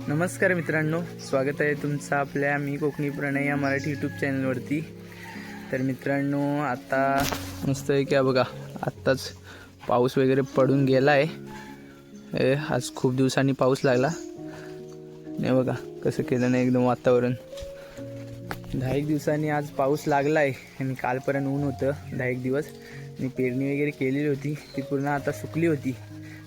नमस्कार मित्रांनो, स्वागत आहे तुमचं आपल्या मी कोकणी प्रणय या मराठी यूट्यूब चॅनलवरती। तर मित्रांनो, आता मस्त आहे की बघा, आत्ताच पाऊस वगैरे पडून गेला आहे। आज खूप दिवसांनी पाऊस लागला नाही बघा, कसं केलं नाही एकदम वातावरण। 10 दिवसांनी आज पाऊस लागला आहे आणि कालपर्यंत ऊन होतं 10 दिवस आणि पेरणी वगैरे केलेली होती ती पूर्ण आता सुकली होती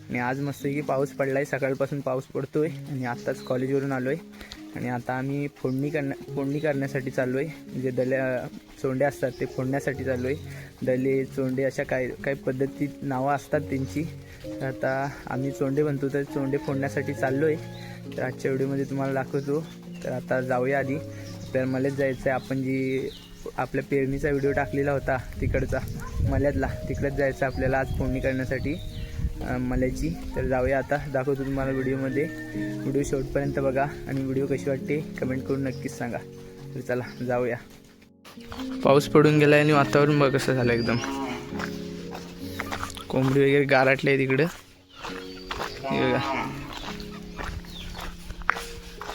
आणि आज मस्त की पाऊस पडला आहे। सकाळपासून पाऊस पडतोय आणि आत्ताच कॉलेजवरून आलो आहे आणि आता आम्ही फोडणी करण्यासाठी चाललो आहे। म्हणजे चोंडे असतात ते फोडण्यासाठी चाललो आहे। दले चोंडे अशा काही पद्धतीत नावं असतात त्यांची। तर आता आम्ही चोंडे म्हणतो, तर चोंडे फोडण्यासाठी चाललो आहे। तर आजच्या व्हिडिओमध्ये तुम्हाला दाखवतो। तर आता जाऊया आधी आपल्याला मल्यात जायचं आहे। आपण जी आपल्या पेरणीचा व्हिडिओ टाकलेला होता तिकडचा मल्यातला, तिकडंच जायचं आपल्याला आज फोडणी करण्यासाठी मल्याची। तर जाऊया आता, दाखवतो तुम्हाला व्हिडिओमध्ये। व्हिडिओ शेवटपर्यंत बघा आणि व्हिडिओ कशी वाटते कमेंट करून नक्कीच सांगा। तर चला जाऊया। पाऊस पडून गेला आणि वातावरण बघ कसं झालं एकदम। कोंबडी वगैरे गारटले तिकडं, हे बघा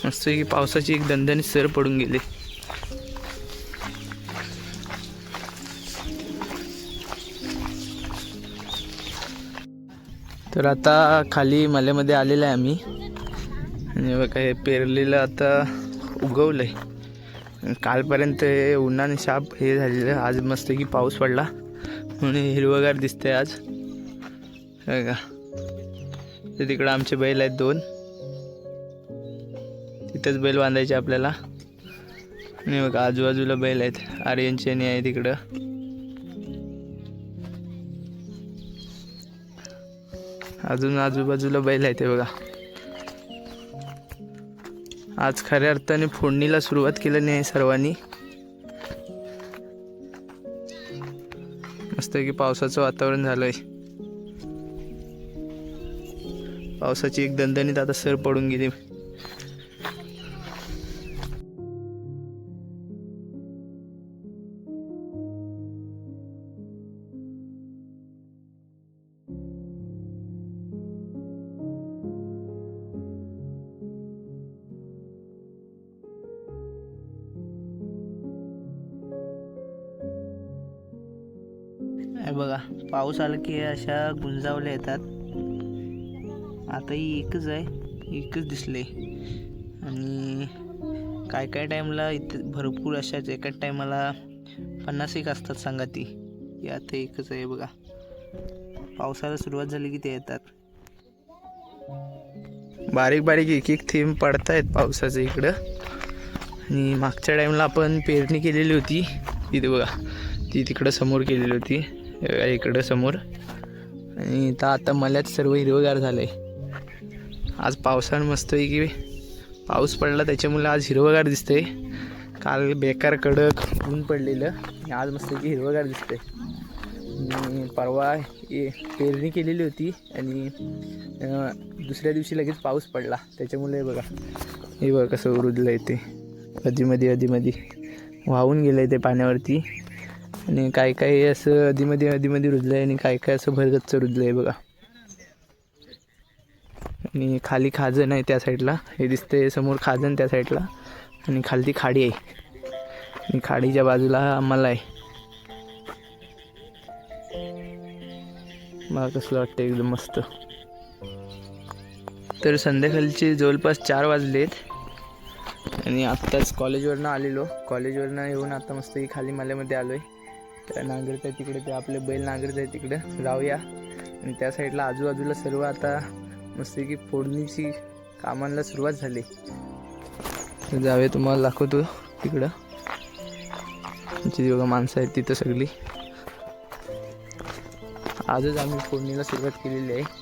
मस्त की पावसाची एक दणदणीत सर पडून गेली। तर आता खाली मल्यामध्ये आलेलं आहे आम्ही आणि बघा हे पेरलेलं आता उगवलंय। कालपर्यंत उन्हाने शाप हे झालेलं, आज मस्त की पाऊस पडला म्हणून हिरवगार दिसतंय आज बघा। तर तिकडं आमचे बैल आहेत 2, तिथंच बैल बांधायचे आपल्याला आणि बघा आजूबाजूला बैल आहेत। आर्यनची आहे तिकडं, अजून आजूबाजूला बैल आहेत ते बघा। आज खऱ्या अर्थाने फोडणीला सुरुवात केली नाही सर्वांनी। मस्त की पावसाचं वातावरण झालंय, पावसाची एक दणदणीत आता सर पडून गेली। बघा पाऊस आला की अशा गुंजावल्या येतात। आता ही एकच आहे, एकच दिसले आणि काय टाईमला इथं भरपूर अशाच एकाच टायमाला 50 असतात संगाती। ही आता एकच आहे बघा। पावसाला सुरुवात झाली की ते येतात। बारीक बारीक एक थेंब पडतायत पावसाचं इकडं। आणि मागच्या टाईमला आपण पेरणी केलेली होती तिथे बघा, ती तिकडं समोर केलेली होती इकडं समोर। आणि आता मल्यात सर्व हिरवगार झालंय। आज पावसानं मस्त की पाऊस पडला त्याच्यामुळे आज हिरवगार दिसतंय। काल बेकार कडक ऊन पडलेलं आणि आज मस्त की हिरवगार दिसतंय। आणि परवा पेरणी केलेली होती आणि दुसऱ्या दिवशी लगेच पाऊस पडला त्याच्यामुळे बघा हे बघा कसं रुजलंय ते, अधीमध्ये वाहून गेलंय ते पाण्यावरती। आणि काय असं अधीमध्ये रुजलंय आणि काय असं भरगच्च रुजलंय बघा। आणि खाली खाजण आहे त्या साईडला, हे दिसतंय समोर खाजण त्या साईडला आणि खाली ती खाडी आहे आणि खाडीच्या बाजूला आम्हाला आहे मला कसलं वाटतं एकदम मस्त। तर संध्याकाळचे जवळपास 4 वाजलेत आणि आत्ताच कॉलेजवरनं आलेलो। कॉलेजवरनं येऊन आता मस्त की खाली मल्यामध्ये आलो आहे। तर नांगरत आहे तिकडे, ते आपले बैल नांगरत आहे तिकडं, जाऊया। आणि त्या साईडला आजूबाजूला सर्व आता मस्त की फोडणीची कामांना सुरुवात झाली। तर जाऊया, तुम्हाला दाखवतो तिकडं बघा माणसं आहेत तिथं सगळी। आजच आम्ही फोडणीला सुरुवात केलेली आहे।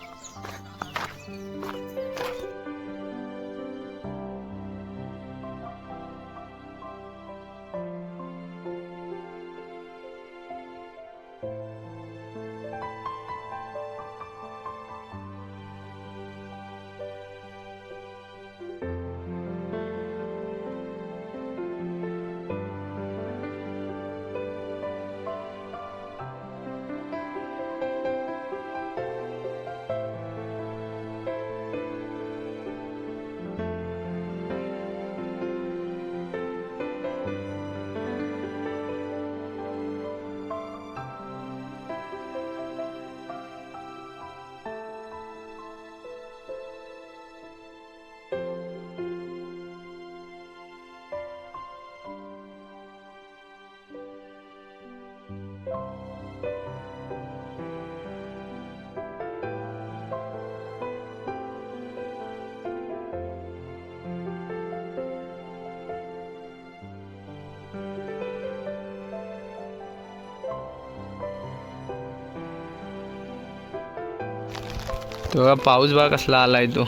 बघा पाऊस बघा कसला आलाय तो,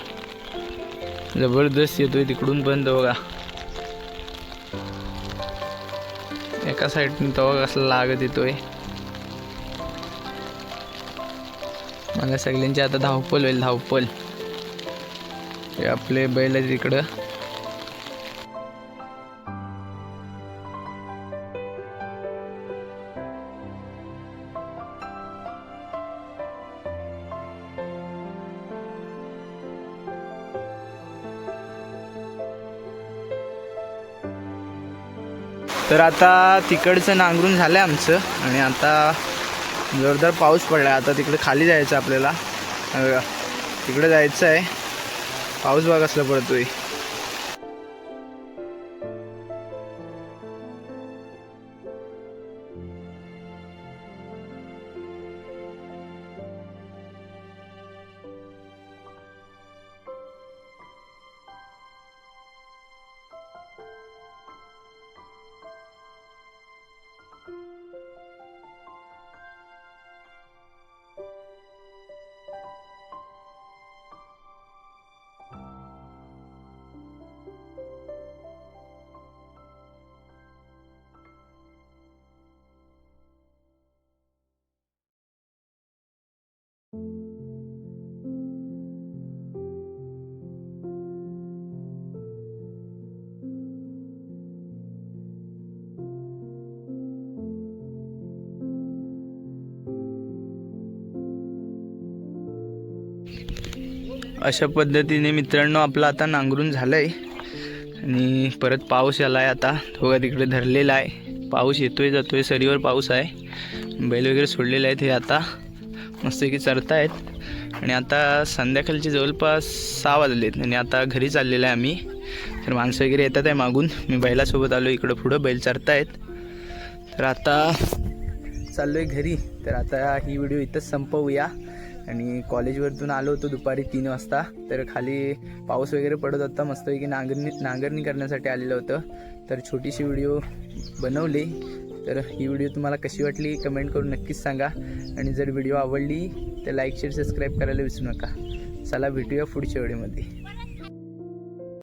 जबरदस्त येतोय तिकडून पण. तो बघा एका साईडने तो कसला लागत येतोय. मला सगळ्यांची आता धावपल होईल, धावपल. हे आपले बैल आहेत तिकडं. तर आता तिकडचं नांगरून झालं आहे आमचं आणि आता जोरदार पाऊस पडला आहे. आता तिकडे खाली जायचं आपल्याला, तिकडे जायचं आहे. पाऊस बघा कसला पडतोय. अशा पद्धतीने मित्रांनो आपलं आता नांगरून झालं आहे आणि परत पाऊस आला आहे. आता बघा तिकडे धरलेला आहे, पाऊस येतोय जातोय, सरीवर पाऊस आहे. बैल वगैरे सोडलेले आहेत, हे आता मस्तपैकी चरतायत. आणि आता संध्याकाळचे जवळपास 6 वाजले आहेत आणि आता घरी चाललेलं आहे आम्ही. तर माणसं वगैरे येतात आहे मागून, मी बैलासोबत आलो इकडं पुढं, बैल चरतायत. तर आता चाललो आहे घरी. तर आता ही व्हिडिओ इथंच संपवूया. आणि कॉलेजवरतून आलो होतो दुपारी 3 वाजता. तर खाली पाऊस वगैरे पडत होता, मस्तपैकी नांगरणी करण्यासाठी आलेलं होतं. तर छोटीशी व्हिडिओ बनवली. तर ही व्हिडिओ तुम्हाला कशी वाटली कमेंट करून नक्कीच सांगा. आणि जर व्हिडिओ आवडली तर लाईक शेअर सबस्क्राईब करायला विसरू नका. चला भेटूया पुढच्या व्हिडिओमध्ये.